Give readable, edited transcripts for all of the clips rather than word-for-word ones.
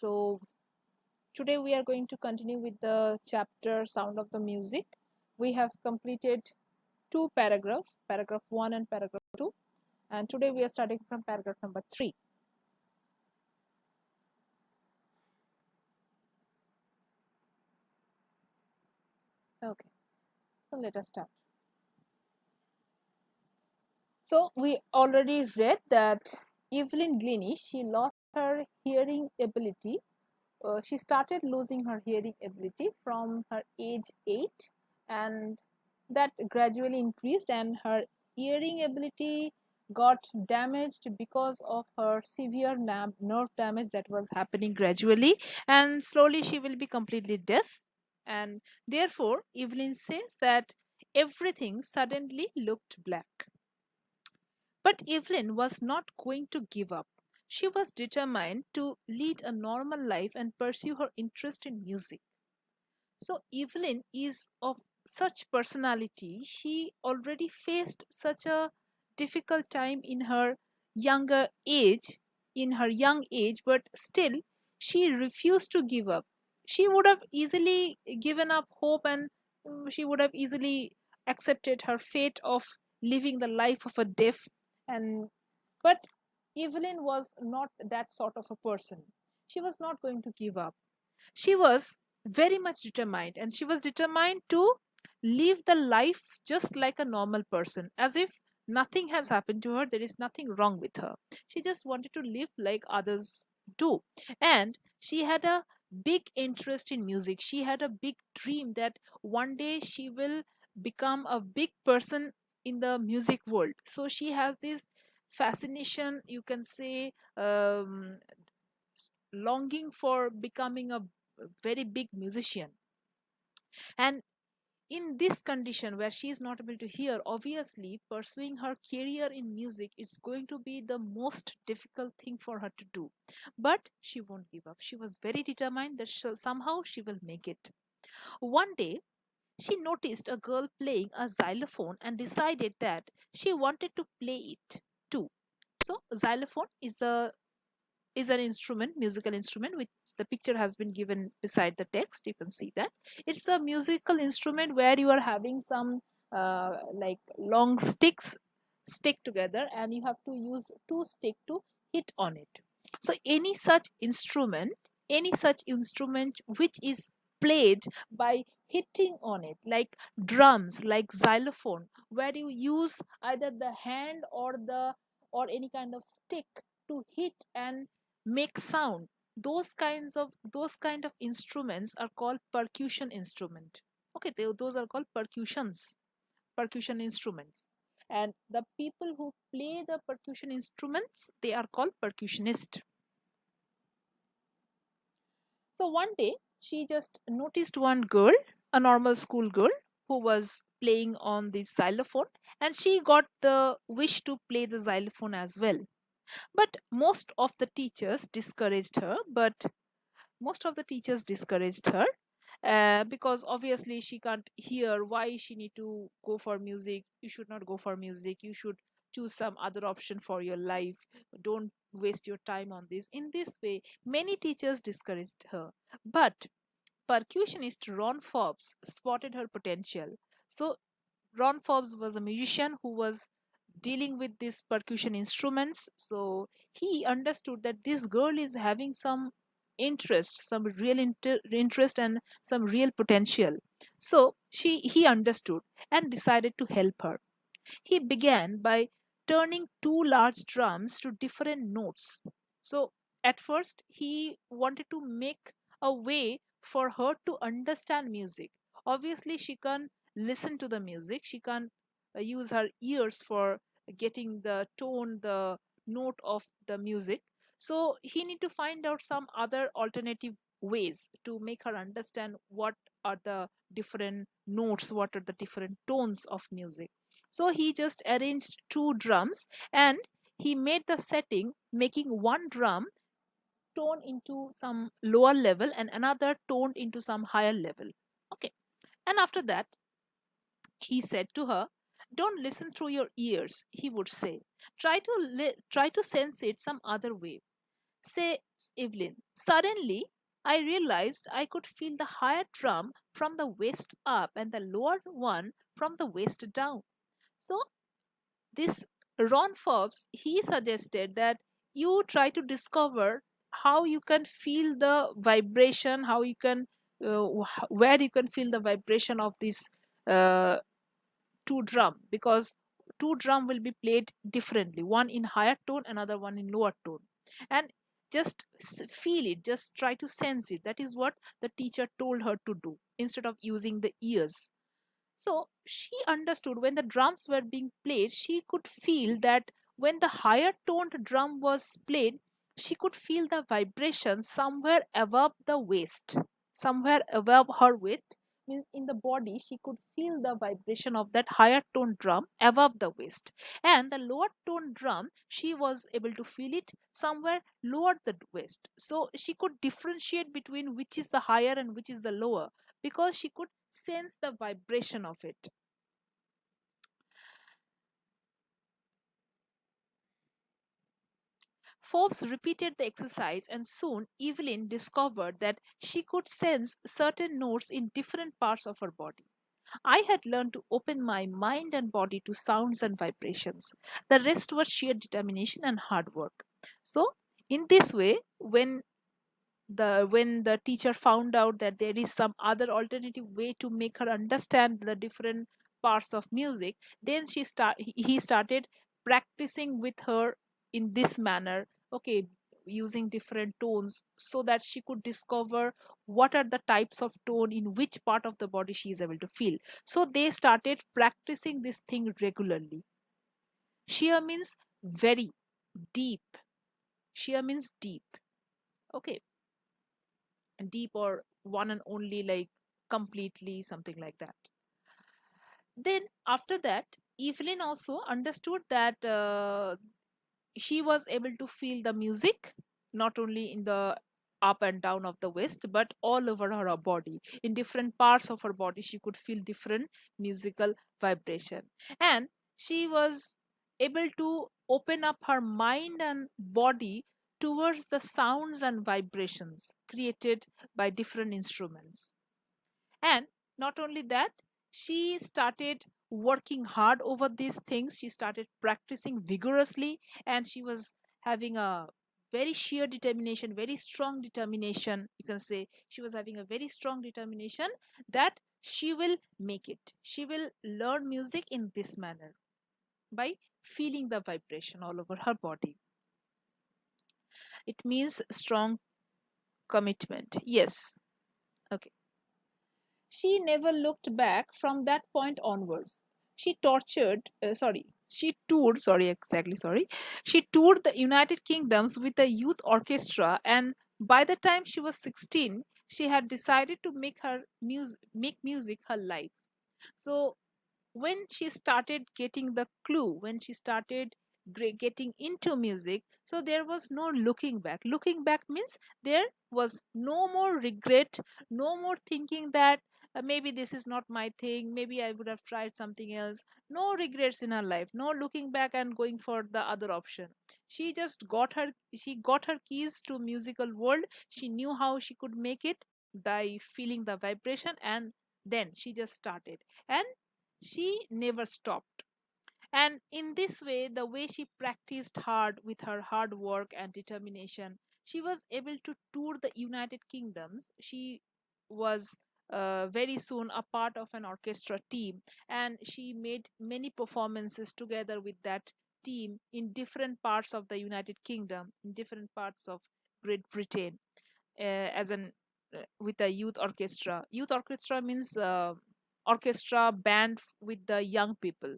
So today we are going to continue with the chapter Sound of the Music. We have completed two paragraphs, paragraph 1 and paragraph 2, and today we are starting from paragraph number 3. Okay, so let us start. So we already read that Evelyn GLEANIE, she lost her hearing ability. She started losing her hearing ability from her age 8, and that gradually increased, and her hearing ability got damaged because of her severe nerve damage that was happening gradually, and slowly she will be completely deaf. And therefore Evelyn says that everything suddenly looked black. But Evelyn was not going to give up. She was determined to lead a normal life and pursue her interest in music. So Evelyn is of such personality. She already faced such a difficult time in her younger age, in her young age, but still she refused to give up. She would have easily given up hope, and she would have easily accepted her fate of living the life of a deaf, and but Evelyn was not that sort of a person. She was not going to give up. She was very much determined, and she was determined to live the life just like a normal person, as if nothing has happened to her, there is nothing wrong with her. She just wanted to live like others do. And she had a big interest in music. She had a big dream that one day she will become a big person in the music world. So she has this fascination, you can say, longing for becoming a very big musician. And in this condition where she is not able to hear, obviously pursuing her career in music is going to be the most difficult thing for her to do. But she won't give up. She was very determined that somehow she will make it. One day she noticed a girl playing a xylophone and decided that she wanted to play it too. So xylophone is an instrument, musical instrument, which the picture has been given beside the text. You can see that it's a musical instrument where you are having some like long sticks stick together, and you have to use two stick to hit on it. So any such instrument which is played by hitting on it, like drums, like xylophone, where you use either the hand or any kind of stick to hit and make sound, those kind of instruments are called percussion instrument. Okay, those are called percussion instruments. And the people who play the percussion instruments, they are called percussionist. So one day she just noticed one girl, a normal school girl, who was playing on the xylophone, and she got the wish to play the xylophone as well. But most of the teachers discouraged her, because obviously she can't hear. Why she need to go for music? You should not go for music. You should choose some other option for your life. Don't waste your time on this. In this way, many teachers discouraged her. But percussionist Ron Forbes spotted her potential. So Ron Forbes was a musician who was dealing with these percussion instruments. So he understood that this girl is having some interest, some real interest, and some real potential. So he understood and decided to help her. He began by turning two large drums to different notes. So at first, he wanted to make a way for her to understand music. Obviously, she can't listen to the music, she can't use her ears for getting the tone, the note of the music. So he need to find out some other alternative ways to make her understand what are the different notes, what are the different tones of music. So he just arranged two drums, and he made the setting, making one drum tone into some lower level and another toned into some higher level. Okay. And after that, he said to her, "Don't listen through your ears," he would say. Try to sense it some other way. Says Evelyn. Suddenly, I realized I could feel the higher drum from the waist up and the lower one from the waist down. So, this Ron Forbes, he suggested that you try to discover how you can feel the vibration, how you can, where you can feel the vibration of this uh, two drum, because two drum will be played differently, one in higher tone, another one in lower tone, and just feel it, just try to sense it. That is what the teacher told her to do instead of using the ears. So she understood when the drums were being played, she could feel that when the higher toned drum was played, she could feel the vibration somewhere above the waist, somewhere above her waist. Means in the body, she could feel the vibration of that higher toned drum above the waist. And the lower toned drum, she was able to feel it somewhere lower the waist. So she could differentiate between which is the higher and which is the lower, because she could sense the vibration of it. Forbes repeated the exercise, and soon Evelyn discovered that she could sense certain notes in different parts of her body. I had learned to open my mind and body to sounds and vibrations. The rest was sheer determination and hard work. So, in this way, when the teacher found out that there is some other alternative way to make her understand the different parts of music, then he started practicing with her in this manner, okay, using different tones, so that she could discover what are the types of tone in which part of the body she is able to feel. So they started practicing this thing regularly. Sheer means very deep. Sheer means deep. Okay, deep or one and only, like completely, something like that. Then after that, Evelyn also understood that she was able to feel the music not only in the up and down of the waist, but all over her body. In different parts of her body she could feel different musical vibration, and she was able to open up her mind and body towards the sounds and vibrations created by different instruments. And not only that, she started working hard over these things. She started practicing vigorously, and she was having a very sheer determination, very strong determination. You can say she was having a very strong determination that she will make it. She will learn music in this manner by feeling the vibration all over her body. It means strong commitment. Yes. Okay. She never looked back from that point onwards. She toured, She toured the United Kingdoms with a youth orchestra, and by the time she was 16, she had decided to make music her life. So when she started getting the clue, when she started getting into music, so there was no looking back. Looking back means there was no more regret, no more thinking that maybe this is not my thing, maybe I would have tried something else. No regrets in her life, no looking back and going for the other option. She got her keys to musical world. She knew how she could make it by feeling the vibration, and then she just started, and she never stopped. And in this way, the way she practiced hard with her hard work and determination, she was able to tour the United Kingdoms. She was very soon a part of an orchestra team, and she made many performances together with that team in different parts of the United Kingdom, in different parts of Great Britain, as an with a youth orchestra. Youth orchestra means orchestra band with the young people.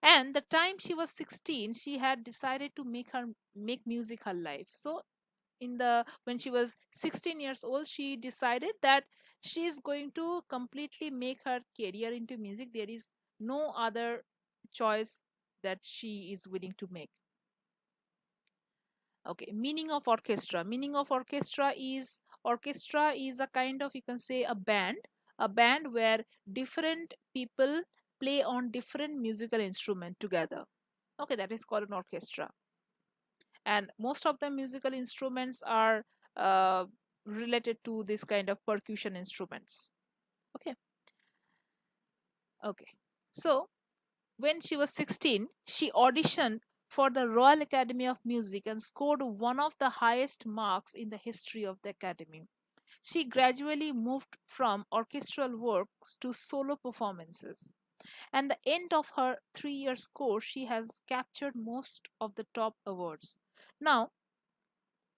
And the time she was 16, she had decided to make music her life. So in the when she was 16 years old, she decided that she is going to completely make her career into music. There is no other choice that she is willing to make. Okay, meaning of orchestra. Meaning of orchestra is a kind of, you can say, a band where different people play on different musical instrument together. Okay, that is called an orchestra. and most of the musical instruments are uh, related to this kind of percussion instruments. Okay. Okay. So when she was 16, she auditioned for the Royal Academy of Music and scored one of the highest marks in the history of the academy. She gradually moved from orchestral works to solo performances. And the end of her 3 years course, she has captured most of the top awards. Now,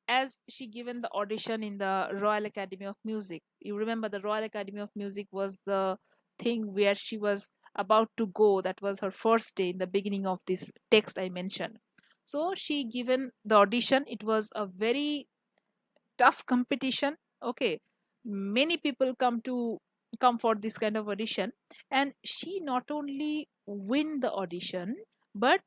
as she given the audition in the Royal Academy of Music, you remember the Royal Academy of Music was the thing where she was about to go. That was her first day in the beginning of this text I mentioned. So she given the audition. It was a very tough competition. Okay, many people come for this kind of audition, and she not only win the audition, but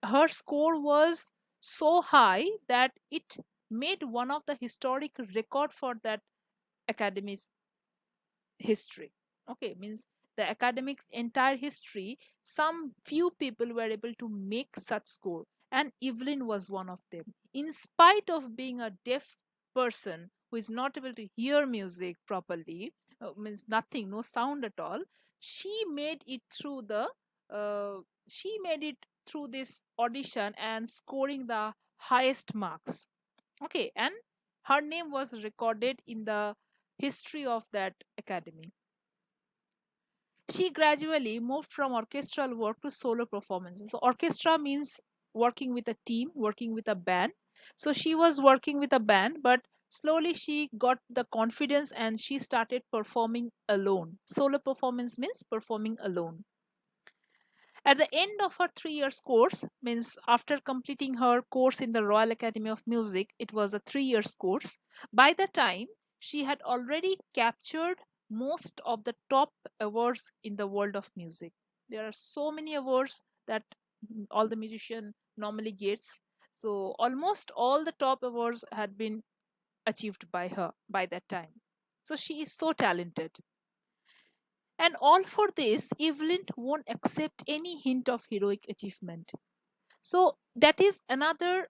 her score was so high that it made one of the historic record for that academy's history. Okay, means the academics entire history, some few people were able to make such score, and Evelyn was one of them. In spite of being a deaf person who is not able to hear music properly, means nothing, no sound at all, she made it through the she made it through this audition and scoring the highest marks. Okay, and her name was recorded in the history of that academy. She gradually moved from orchestral work to solo performances. So orchestra means working with a team, working with a band. So she was working with a band, but slowly she got the confidence and she started performing alone. Solo performance means performing alone. At the end of her 3 years course, means after completing her course in the Royal Academy of Music, it was a 3 years course. By the time she had already captured most of the top awards in the world of music. There are so many awards that all the musician normally gets. So almost all the top awards had been achieved by her by that time. So she is so talented. And all for this, Evelyn won't accept any hint of heroic achievement. So that is another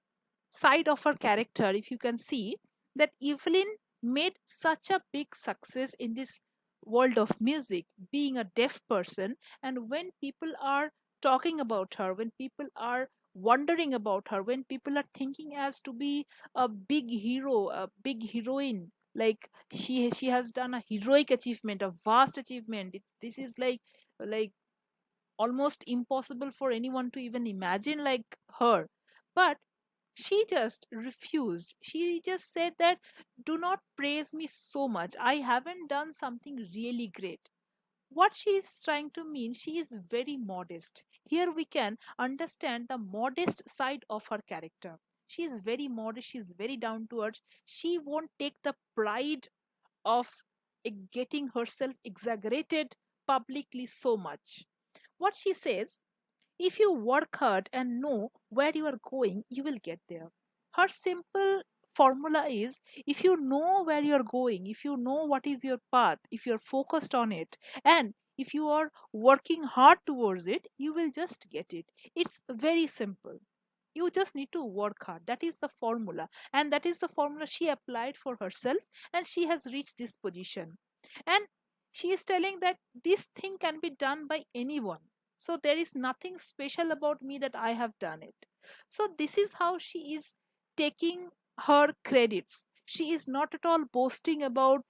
side of her character. If you can see that Evelyn made such a big success in this world of music, being a deaf person, and when people are talking about her, when people are wondering about her, when people are thinking as to be a big hero, a big heroine, like she has done a heroic achievement, a vast achievement. This is like almost impossible for anyone to even imagine like her. But she just refused. She just said that, do not praise me so much. I haven't done something really great. What she is trying to mean, she is very modest. Here we can understand the modest side of her character. She is very modest, she is very down to earth. She won't take the pride of getting herself exaggerated publicly so much. What she says, if you work hard and know where you are going, you will get there. Her simple formula is, if you know where you are going, if you know what is your path, if you are focused on it, and if you are working hard towards it, you will just get it. It's very simple. You just need to work hard. That is the formula. And that is the formula she applied for herself, and she has reached this position. And she is telling that this thing can be done by anyone. So there is nothing special about me that I have done it. So this is how she is taking her credits. She is not at all boasting about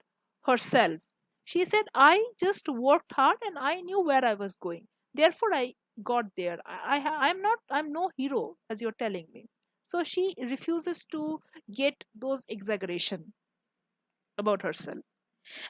herself. She said, I just worked hard and I knew where I was going. Therefore, I got there. I'm no hero, as you're telling me. So she refuses to get those exaggeration about herself,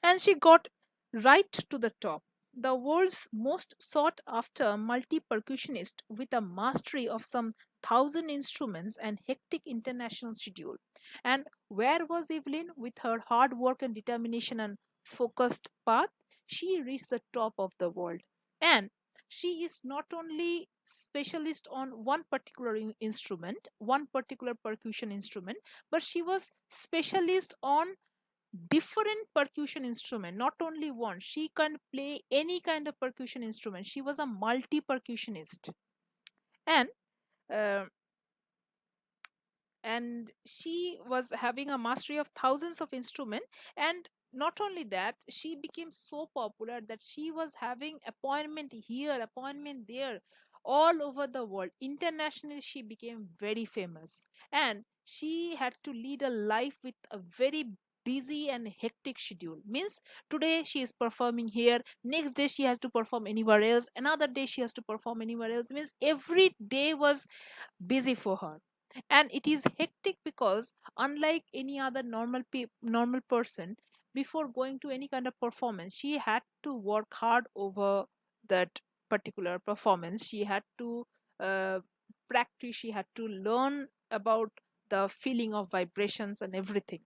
and she got right to the top. The world's most sought after multi percussionist with a mastery of some thousand instruments and hectic international schedule. And where was Evelyn with her hard work and determination and focused path? She reached the top of the world. And she is not only specialist on one particular instrument, one particular percussion instrument, but she was specialist on different percussion instrument, not only one. She can play any kind of percussion instrument. She was a multi percussionist. And uh, and she was having a mastery of thousands of instruments. And not only that, she became so popular that she was having appointment here, appointment there, all over the world. Internationally, she became very famous, and she had to lead a life with a very busy and hectic schedule. Means today she is performing here, next day she has to perform anywhere else, another day she has to perform anywhere else. Means every day was busy for her. And it is hectic because unlike any other normal person, before going to any kind of performance, she had to work hard over that particular performance. She had to uh, practice, she had to learn about the feeling of vibrations and everything.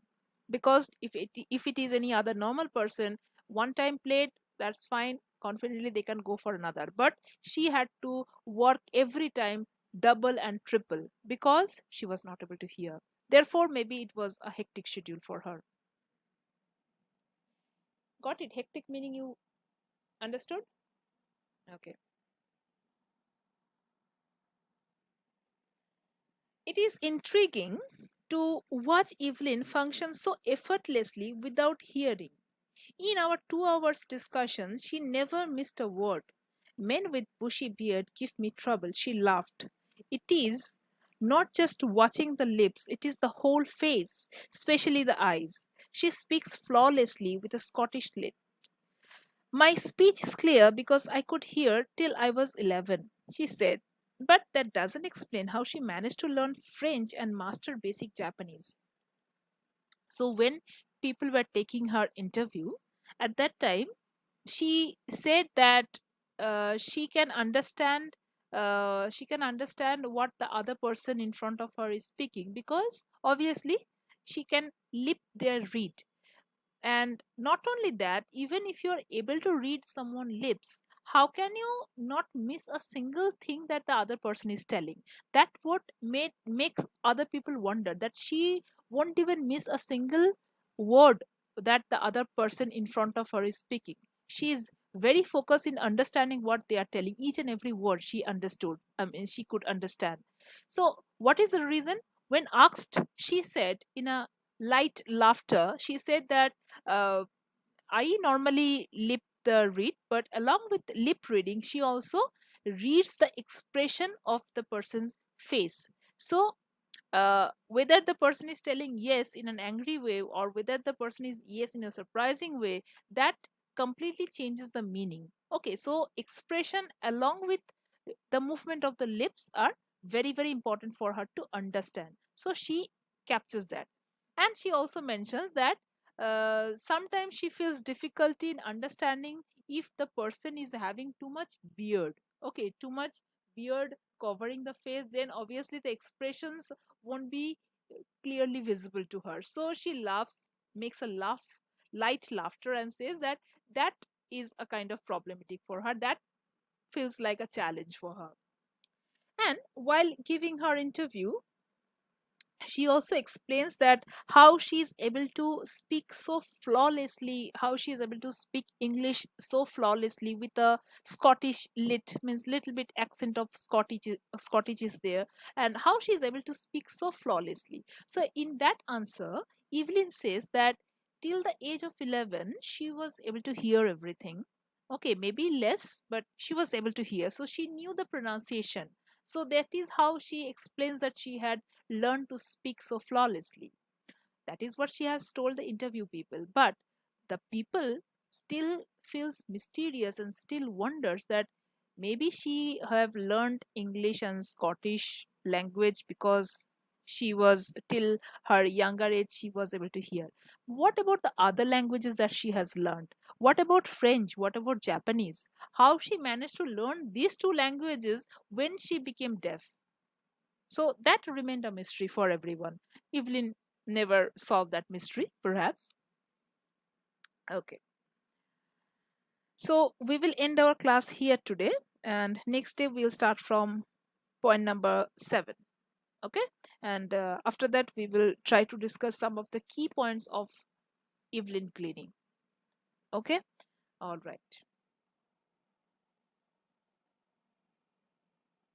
Because if it is any other normal person, one time played, that's fine, confidently they can go for another. But she had to work every time, double and triple, because she was not able to hear. Therefore, maybe it was a hectic schedule for her. Got it? Hectic meaning you understood? Okay. It is intriguing to watch Evelyn function so effortlessly without hearing. In our 2 hours discussion, she never missed a word. Men with bushy beard give me trouble, she laughed. It is not just watching the lips, it is the whole face, especially the eyes. She speaks flawlessly with a Scottish lip. My speech is clear because I could hear till I was 11, she said. But that doesn't explain how she managed to learn French and master basic Japanese. So, when people were taking her interview, at that time, she said that she can understand what the other person in front of her is speaking, because obviously she can lip their read. And not only that, even if you're able to read someone's lips, how can you not miss a single thing that the other person is telling? That what makes other people wonder that she won't even miss a single word that the other person in front of her is speaking. She is very focused in understanding what they are telling. Each and every word she understood, I mean, she could understand. So what is the reason? When asked, she said in a light laughter, she said that uh, I normally lip the read, but along with lip reading, she also reads the expression of the person's face. So whether the person is telling yes in an angry way or whether the person is yes in a surprising way, that completely changes the meaning. Okay, so expression along with the movement of the lips are very, very important for her to understand. So she captures that. And she also mentions that sometimes she feels difficulty in understanding if the person is having too much beard. Okay, too much beard covering the face, then obviously the expressions won't be clearly visible to her. So she laughs, makes a light laughter, and says that that is a kind of problematic for her. That feels like a challenge for her. And while giving her interview, she also explains that how she is able to speak so flawlessly, how she is able to speak English so flawlessly with a Scottish lit, means little bit accent of Scottish is there, and how she is able to speak so flawlessly. So in that answer, Evelyn says that till the age of 11 she was able to hear everything. Okay, maybe less, but she was able to hear, so she knew the pronunciation. So that is how she explains that she had learn to speak so flawlessly. That is what she has told the interview people. But the people still feels mysterious and still wonders that maybe she have learned English and Scottish language because she was till her younger age she was able to hear. What about the other languages that she has learned? What about French? What about Japanese? How she managed to learn these two languages when she became deaf? So that remained a mystery for everyone. Evelyn never solved that mystery, perhaps. Okay. So we will end our class here today, and next day we'll start from point number 7. Okay. And after that, we will try to discuss some of the key points of Evelyn Gleaning. Okay. All right.